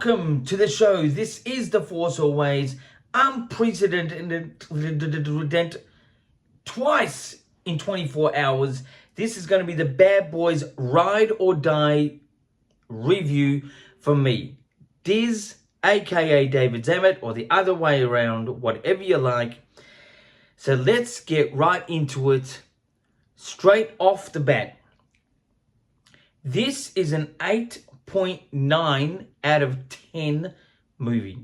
welcome to the show. This is The Force Always, unprecedented twice in 24 hours. This is going to be the Bad Boys Ride or Die review from me, Diz, aka David Zammit, or the other way around, whatever you like. So let's get right into it, straight off the bat. This is an 8.9 out of 10 movie.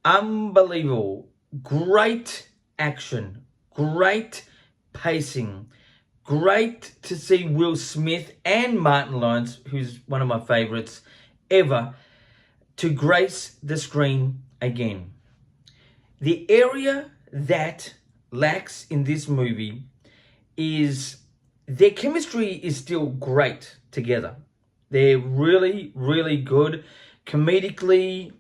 Unbelievable. Great action. Great pacing. Great to see Will Smith and Martin Lawrence, who's one of my favorites ever, to grace the screen again. The area that lacks in this movie is their chemistry is still great together. They're really, really good comedically,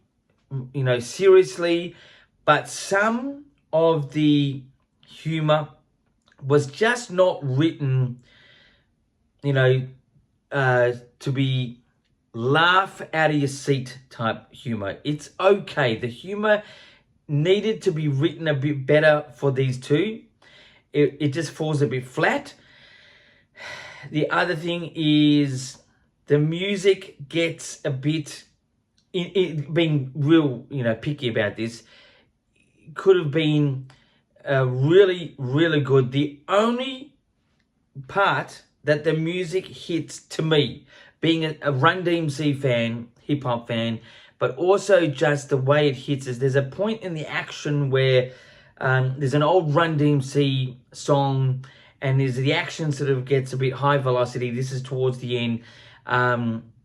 seriously, but some of the humor was just not written, to be laugh out of your seat type humor. It's okay. The humor needed to be written a bit better for these two. It just falls a bit flat. The other thing is the music gets a bit, being real, picky about this, could have been really, really good. The only part that the music hits to me, being a Run DMC fan, hip hop fan, but also just the way it hits is there's a point in the action where there's an old Run DMC song, and as the action sort of gets a bit high velocity, this is towards the end,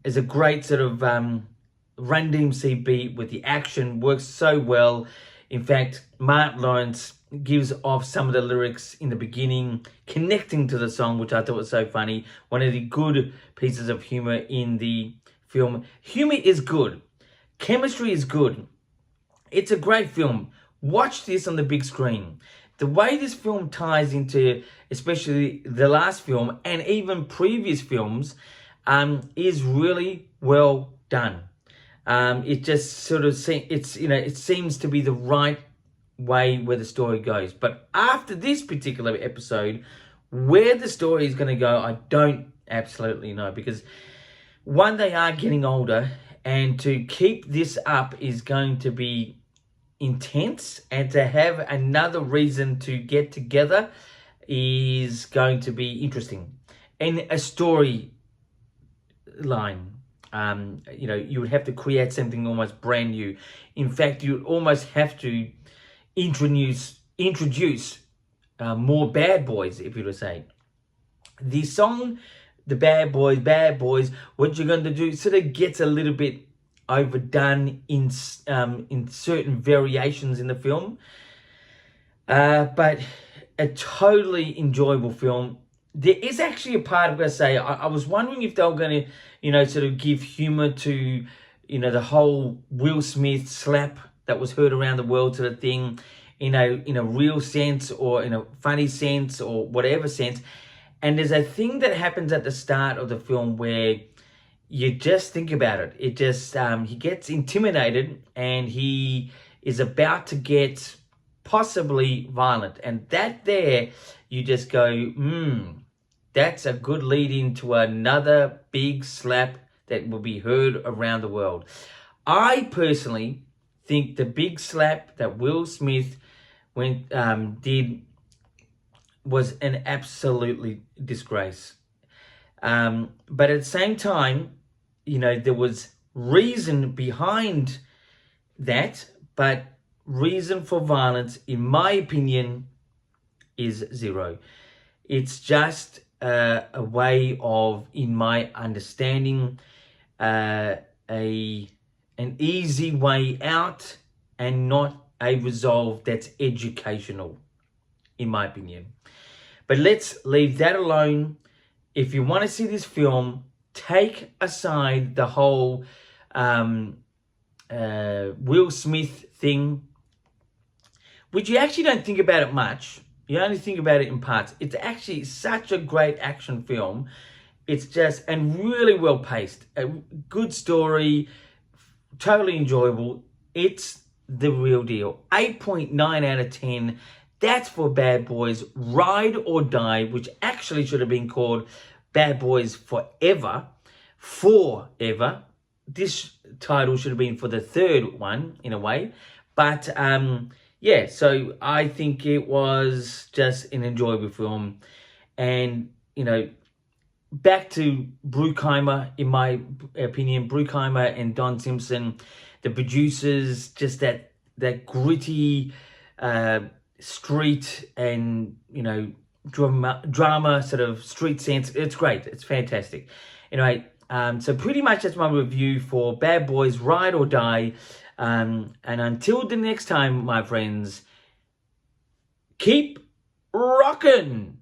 there's a great sort of Run DMC beat with the action, works so well. In fact, Martin Lawrence gives off some of the lyrics in the beginning, connecting to the song, which I thought was so funny. One of the good pieces of humor in the film. Humor is good. Chemistry is good. It's a great film. Watch this on the big screen. The way this film ties into, especially the last film and even previous films, is really well done. It just sort of it seems to be the right way where the story goes. But after this particular episode, where the story is going to go, I don't absolutely know, because one, they are getting older, and to keep this up is going to be intense, and to have another reason to get together is going to be interesting. And a story line, you would have to create something almost brand new. In fact, you would almost have to introduce more bad boys, if you were to say. The song, the bad boys, what you're going to do, sort of gets a little bit overdone in certain variations in the film, but a totally enjoyable film. There is actually a part, I'm going to say, I was wondering if they were going to, sort of give humor to, the whole Will Smith slap that was heard around the world sort of thing, in a real sense or in a funny sense or whatever sense. And there's a thing that happens at the start of the film where you just think about it. It just, he gets intimidated and he is about to get possibly violent. And that there, you just go, that's a good lead into another big slap that will be heard around the world. I personally think the big slap that Will Smith did was an absolutely disgrace. But at the same time, there was reason behind that, but reason for violence, in my opinion, is zero. It's just a way of, in my understanding, an easy way out and not a resolve that's educational, in my opinion. But let's leave that alone. If you want to see this film, take aside the whole Will Smith thing, which you actually don't think about it much. You only think about it in parts. It's actually such a great action film. It's just, and really well paced. A good story, totally enjoyable. It's the real deal. 8.9 out of 10. That's for Bad Boys Ride or Die, which actually should have been called Bad Boys Forever. Forever. This title should have been for the third one, in a way. But, yeah, so I think it was just an enjoyable film. And, you know, back to Bruckheimer, in my opinion, Bruckheimer and Don Simpson, the producers, just that gritty street and, you know, drama sort of street sense. It's great. It's fantastic. Anyway, so pretty much that's my review for Bad Boys Ride or Die. And until the next time, my friends, keep rocking.